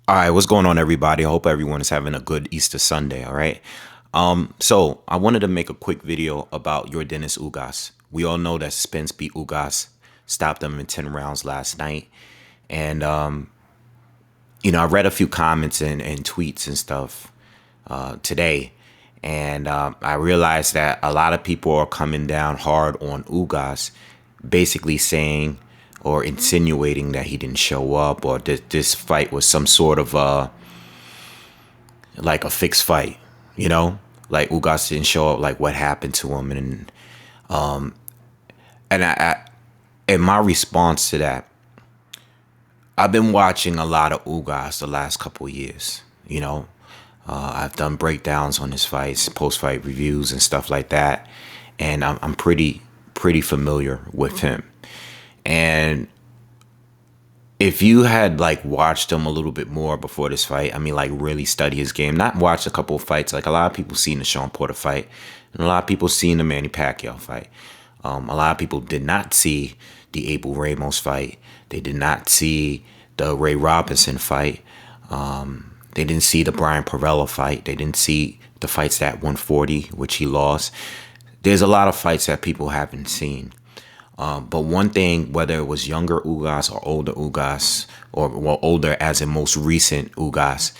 All right, what's going on, everybody? I hope everyone is having a good Easter Sunday. All right. So I wanted to make a quick video about your Dennis Ugas. We all know that Spence beat Ugas, stopped him in 10 rounds last night, and I read a few comments and tweets and stuff today, and I realized that a lot of people are coming down hard on Ugas, basically saying or insinuating that he didn't show up or that this fight was some sort of like a fixed fight, you know, like Ugas didn't show up, like what happened to him, and and my response to that, I've been watching a lot of Ugas the last couple of years. I've done breakdowns on his fights, post-fight reviews, and stuff like that, and I'm pretty familiar with him. And if you had like watched him a little bit more before this fight, I mean, like really study his game, not watch a couple of fights. Like a lot of people seen the Sean Porter fight, and a lot of people seen the Manny Pacquiao fight. A lot of people did not see the Abel Ramos fight. They did not see the Ray Robinson fight. They didn't see the Brian Perella fight. They didn't see the fights at 140, which he lost. There's a lot of fights that people haven't seen. But one thing, whether it was younger Ugas or older Ugas, or well, older as in most recent Ugas,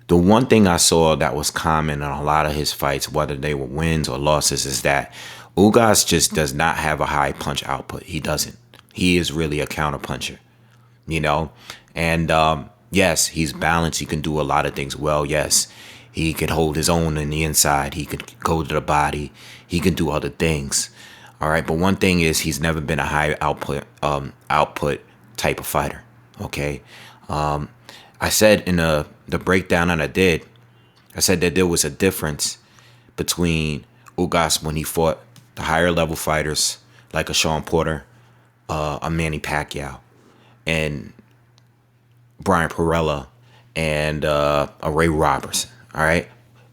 the one thing I saw that was common on a lot of his fights, whether they were wins or losses, is that Ugas just does not have a high punch output. He doesn't. He is really a counter puncher, you know? And yes, he's balanced. He can do a lot of things well. Yes, he could hold his own in the inside. He could go to the body. He can do other things. All right, but one thing is he's never been a high output type of fighter. Okay, I said in the breakdown that I did, I said that there was a difference between Ugas when he fought the higher level fighters like a Sean Porter, a Manny Pacquiao, and Brian Perella, and a Ray Robertson. All right,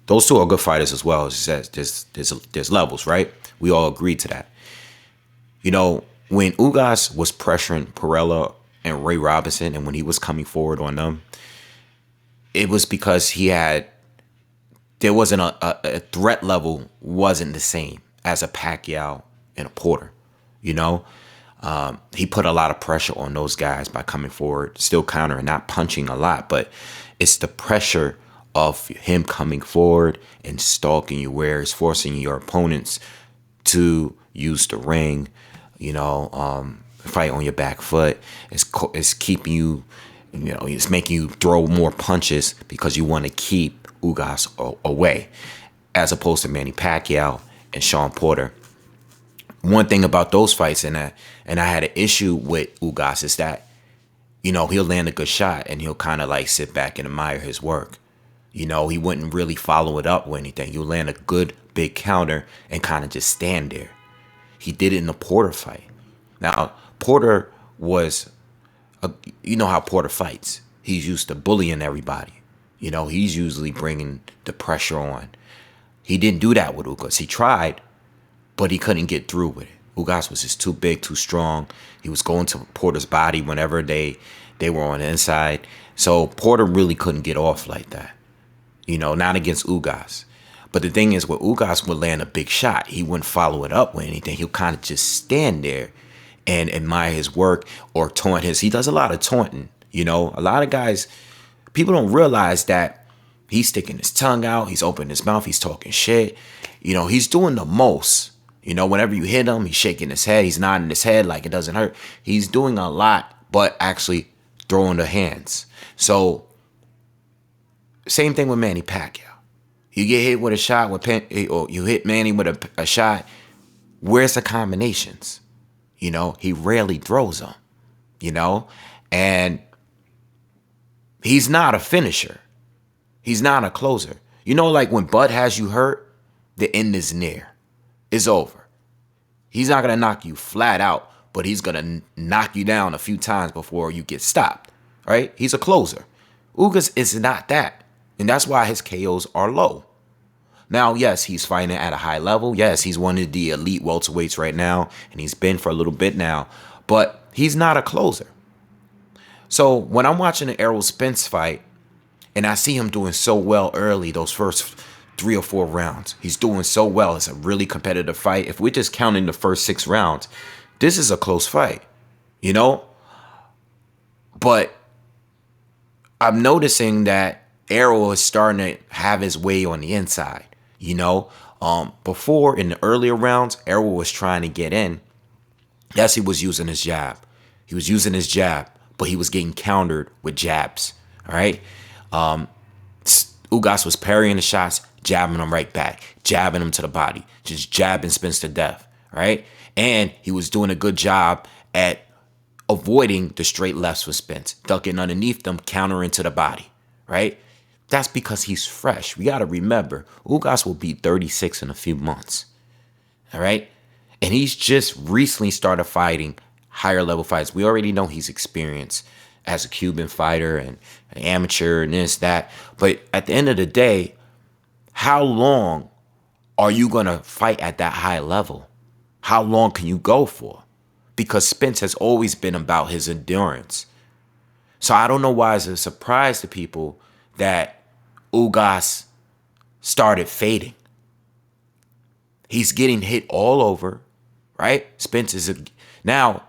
those two are good fighters as well. It's just there's levels, right? We all agreed to that. You know, when Ugas was pressuring Perella and Ray Robinson, and when he was coming forward on them, it was because there wasn't a threat level wasn't the same as a Pacquiao and a Porter. You know, he put a lot of pressure on those guys by coming forward, still countering, not punching a lot, but it's the pressure of him coming forward and stalking you, where it's forcing your opponents to use the ring, fight on your back foot. It's keeping you, it's making you throw more punches because you want to keep Ugas away, as opposed to Manny Pacquiao and Sean Porter. One thing about those fights, and I had an issue with Ugas, is that, he'll land a good shot and he'll kind of like sit back and admire his work. He wouldn't really follow it up with anything. He'll land a good big counter and kind of just stand there. He did it in the Porter fight. Now, Porter was, you know how Porter fights. He's used to bullying everybody. He's usually bringing the pressure on. He didn't do that with Ugas. He tried, but he couldn't get through with it. Ugas was just too big, too strong. He was going to Porter's body whenever they were on the inside. So Porter really couldn't get off like that. Not against Ugas. But the thing is, with Ugas would land a big shot, he wouldn't follow it up with anything. He'll kind of just stand there and admire his work or taunt he does a lot of taunting. A lot of guys, people don't realize that he's sticking his tongue out, he's opening his mouth, he's talking shit. He's doing the most. Whenever you hit him, he's shaking his head, he's nodding his head like it doesn't hurt. He's doing a lot, but actually throwing the hands. So, same thing with Manny Pacquiao. You get hit with a shot or you hit Manny with a shot. Where's the combinations? He rarely throws them. And he's not a finisher. He's not a closer. Like when Bud has you hurt, the end is near. It's over. He's not gonna knock you flat out, but he's gonna knock you down a few times before you get stopped. Right? He's a closer. Ugas is not that. And that's why his KOs are low. Now, yes, he's fighting at a high level. Yes, he's one of the elite welterweights right now, and he's been for a little bit now. But he's not a closer. So when I'm watching the Errol Spence fight, And I see him doing so well early, those first 3 or 4 rounds. He's doing so well. It's a really competitive fight. If we're just counting the first 6 rounds, this is a close fight, you know? But I'm noticing that Errol is starting to have his way on the inside, you know? Before, in the earlier rounds, Errol was trying to get in. Yes, he was using his jab. He was using his jab, but he was getting countered with jabs, all right? Ugas was parrying the shots, jabbing them right back, jabbing him to the body, just jabbing Spence to death, right? And he was doing a good job at avoiding the straight lefts for Spence, ducking underneath them, countering to the body, right? That's because he's fresh. We got to remember, Ugas will be 36 in a few months, all right? And he's just recently started fighting higher level fights. We already know he's experienced as a Cuban fighter and an amateur and this, that. But at the end of the day, how long are you going to fight at that high level? How long can you go for? Because Spence has always been about his endurance. So I don't know why it's a surprise to people that Ugas started fading. He's getting hit all over, right? Spence is now,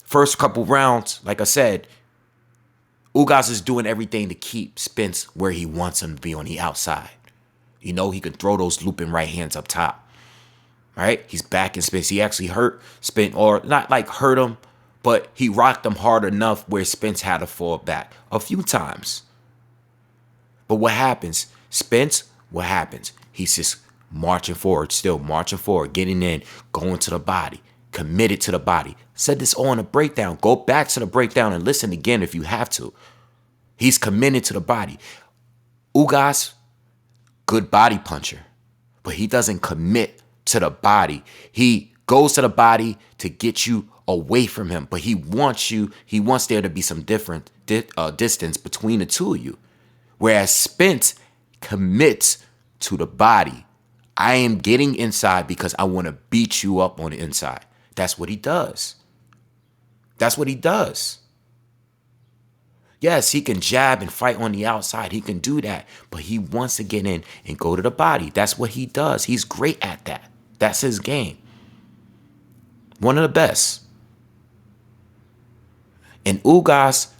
first couple rounds, like I said, Ugas is doing everything to keep Spence where he wants him to be on the outside. You know, he can throw those looping right hands up top, right? He's backing Spence. He actually hurt Spence, or not like hurt him, but he rocked him hard enough where Spence had to fall back a few times. But what happens? Spence, what happens? He's just marching forward, still marching forward, getting in, going to the body, committed to the body. Said this all in a breakdown. Go back to the breakdown and listen again if you have to. He's committed to the body. Ugas, good body puncher, but he doesn't commit to the body. He goes to the body to get you away from him, but he wants there to be some different distance between the two of you. Whereas Spence commits to the body. I am getting inside because I want to beat you up on the inside. That's what he does. That's what he does. Yes, he can jab and fight on the outside. He can do that. But he wants to get in and go to the body. That's what he does. He's great at that. That's his game. One of the best. And Ugas,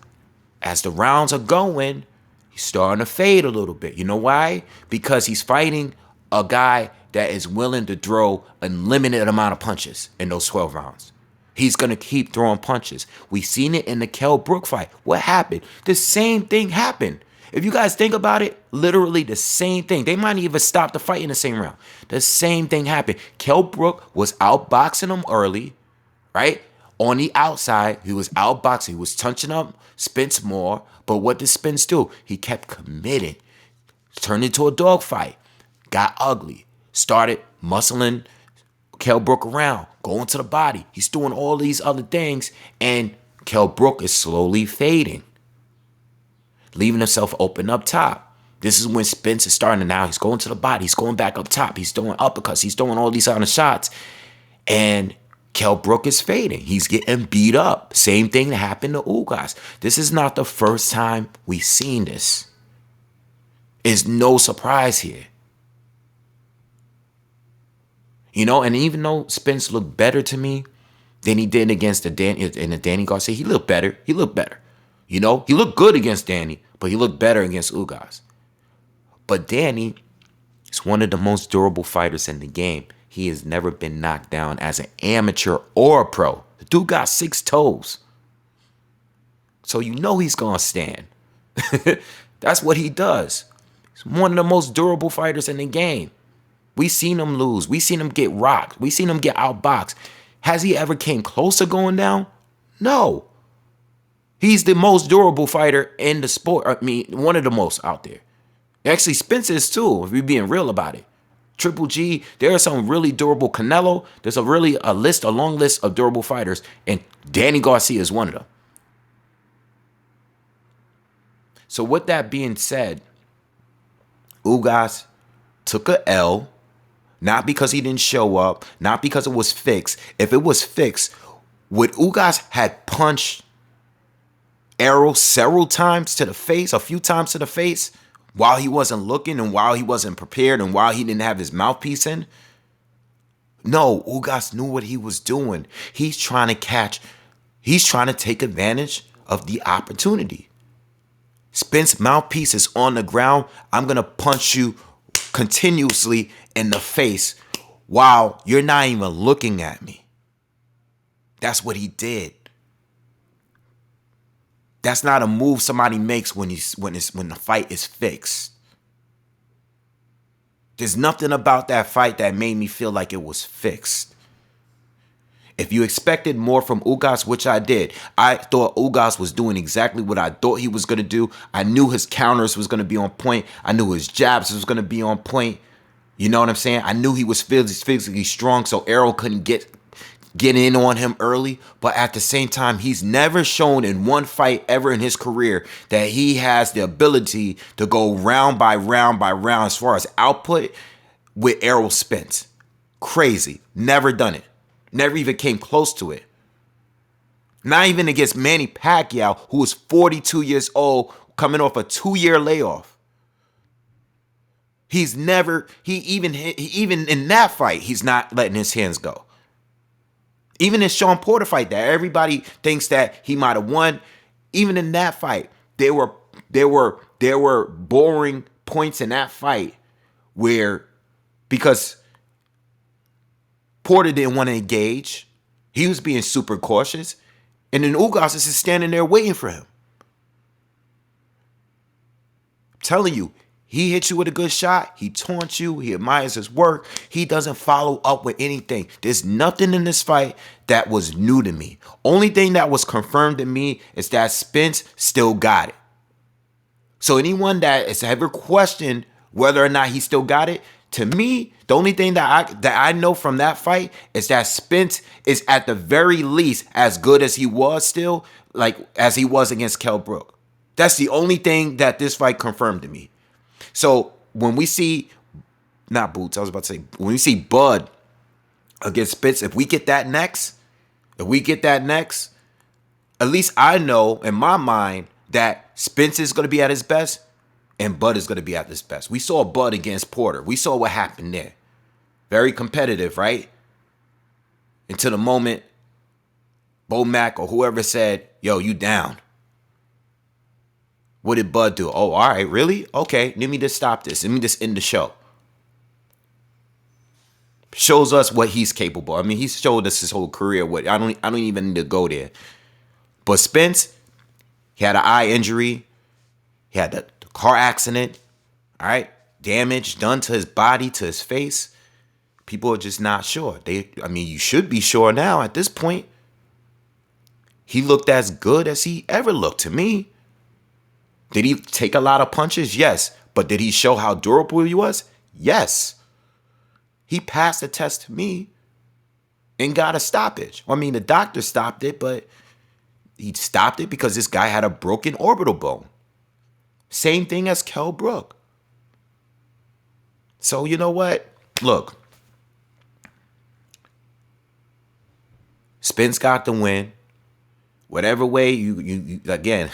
as the rounds are going, he's starting to fade a little bit. You know why? Because he's fighting a guy that is willing to throw a limited amount of punches in those 12 rounds. He's going to keep throwing punches. We've seen it in the Kell Brook fight. What happened? The same thing happened. If you guys think about it, literally the same thing. They might even stop the fight in the same round. The same thing happened. Kell Brook was outboxing him early, right? On the outside, he was outboxing. He was touching up Spence more. But what did Spence do? He kept committing. Turned into a dogfight. Got ugly. Started muscling Kell Brook around, going to the body. He's doing all these other things, and Kell Brook is slowly fading, leaving himself open up top. This is when Spence is starting to now. He's going to the body. He's going back up top. He's doing uppercuts. He's doing all these other shots, and Kell Brook is fading. He's getting beat up. Same thing that happened to Ugas. This is not the first time we've seen this. It's no surprise here. You know, and even though Spence looked better to me than he did against the Danny Garcia, he looked better. He looked better. You know, he looked good against Danny, but he looked better against Ugas. But Danny is one of the most durable fighters in the game. He has never been knocked down as an amateur or a pro. The dude got 6 toes. So you know he's going to stand. That's what he does. He's one of the most durable fighters in the game. We seen him lose. We seen him get rocked. We seen him get outboxed. Has he ever came close to going down? No. He's the most durable fighter in the sport. I mean, one of the most out there. Actually, Spence is too, if we're being real about it. Triple G, there are some really durable. Canelo, there's a long list of durable fighters, and Danny Garcia is one of them. So with that being said, Ugas took a L. Not because he didn't show up, not because it was fixed. If it was fixed, would Ugas had punched Errol several times to the face, a few times to the face, while he wasn't looking and while he wasn't prepared and while he didn't have his mouthpiece in? No, Ugas knew what he was doing. He's trying to take advantage of the opportunity. Spence mouthpiece is on the ground. I'm going to punch you continuously in the face while you're not even looking at me. That's what he did. That's not a move somebody makes when the fight is fixed. There's nothing about that fight that made me feel like it was fixed. If you expected more from Ugas, which I did, I thought Ugas was doing exactly what I thought he was going to do. I knew his counters was going to be on point. I knew his jabs was going to be on point. You know what I'm saying? I knew he was physically strong, so Errol couldn't get in on him early. But at the same time, he's never shown in one fight ever in his career that he has the ability to go round by round by round as far as output with Errol Spence. Crazy. Never done it. Never even came close to it. Not even against Manny Pacquiao, who was 42 years old, coming off a 2-year layoff. Even in that fight, he's not letting his hands go. Even in Sean Porter fight that everybody thinks that he might have won, even in that fight, there were boring points in that fight where, because Porter didn't want to engage, he was being super cautious, and then Ugas is just standing there waiting for him. I'm telling you, he hits you with a good shot. He taunts you. He admires his work. He doesn't follow up with anything. There's nothing in this fight that was new to me. Only thing that was confirmed to me is that Spence still got it. So anyone that has ever questioned whether or not he still got it, to me, the only thing that I know from that fight is that Spence is at the very least as good as he was still, like as he was against Kell Brook. That's the only thing that this fight confirmed to me. So when we see, not Boots, I was about to say, when we see Bud against Spence, if we get that next, at least I know in my mind that Spence is going to be at his best and Bud is going to be at his best. We saw Bud against Porter. We saw what happened there. Very competitive, right? Until the moment Bo Mack or whoever said, yo, you down. What did Bud do? Oh, all right, really? Okay, let me just stop this. Let me just end the show. Shows us what he's capable. I mean, he's showed us his whole career. What I don't even need to go there. But Spence, he had an eye injury. He had the car accident. All right, damage done to his body, to his face. People are just not sure. You should be sure now at this point. He looked as good as he ever looked to me. Did he take a lot of punches? Yes. But did he show how durable he was? Yes. He passed the test to me and got a stoppage. I mean, the doctor stopped it, but he stopped it because this guy had a broken orbital bone. Same thing as Kell Brook. So you know what? Look. Spence got the win. Whatever way you again...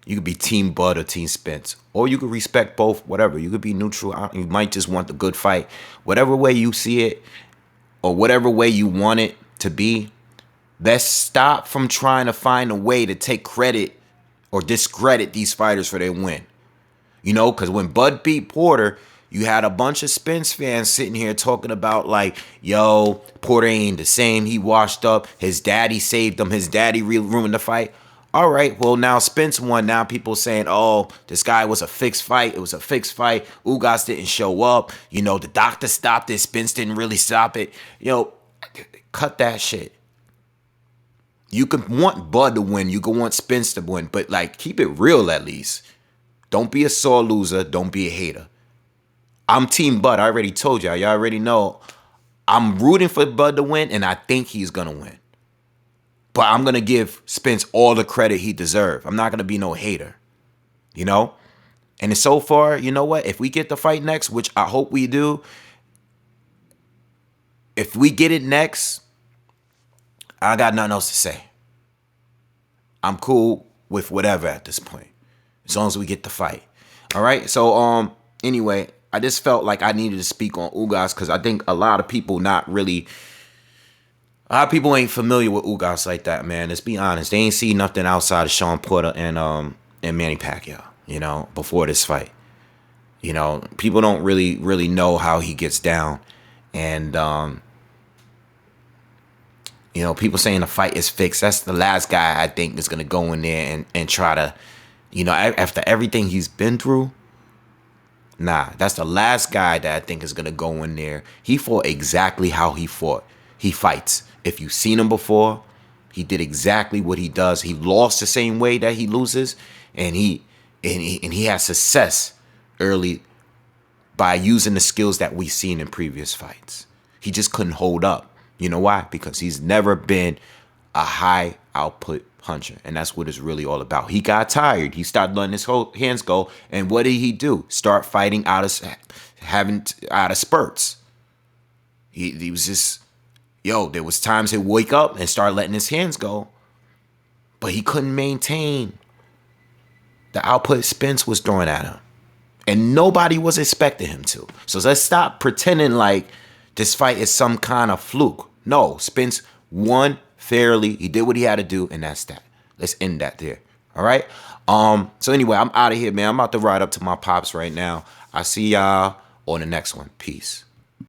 You could be Team Bud or Team Spence. Or you could respect both, whatever. You could be neutral. You might just want the good fight. Whatever way you see it, or whatever way you want it to be, let's stop from trying to find a way to take credit or discredit these fighters for their win. You know, because when Bud beat Porter, you had a bunch of Spence fans sitting here talking about like, yo, Porter ain't the same. He washed up. His daddy saved him. His daddy ruined the fight. All right, well, now Spence won. Now people saying, oh, this guy was a fixed fight. It was a fixed fight. Ugas didn't show up. You know, the doctor stopped it. Spence didn't really stop it. You know, cut that shit. You can want Bud to win. You can want Spence to win. But, like, keep it real at least. Don't be a sore loser. Don't be a hater. I'm Team Bud. I already told y'all. Y'all already know. I'm rooting for Bud to win, and I think he's going to win. But I'm going to give Spence all the credit he deserves. I'm not going to be no hater, you know? And so far, you know what? If we get the fight next, which I hope we do, if we get it next, I got nothing else to say. I'm cool with whatever at this point, as long as we get the fight. All right. So anyway, I just felt like I needed to speak on Ugas because I think a lot of people ain't familiar with Ugas like that, man. Let's be honest. They ain't see nothing outside of Sean Porter and Manny Pacquiao, before this fight. People don't really know how he gets down. And people saying the fight is fixed. That's the last guy I think is gonna go in there and try to, after everything he's been through. Nah, that's the last guy that I think is gonna go in there. He fought exactly how he fought. He fights. If you've seen him before, he did exactly what he does. He lost the same way that he loses, and he had success early by using the skills that we've seen in previous fights. He just couldn't hold up. You know why? Because he's never been a high output puncher, and that's what it's really all about. He got tired. He started letting his whole hands go, and what did he do? Start fighting out of spurts. He was just, there was times he'd wake up and start letting his hands go, but he couldn't maintain the output Spence was throwing at him, and nobody was expecting him to. So let's stop pretending like this fight is some kind of fluke. No, Spence won fairly. He did what he had to do, and that's that. Let's end that there. All right? So anyway, I'm out of here, man. I'm about to ride up to my pops right now. I see y'all on the next one. Peace.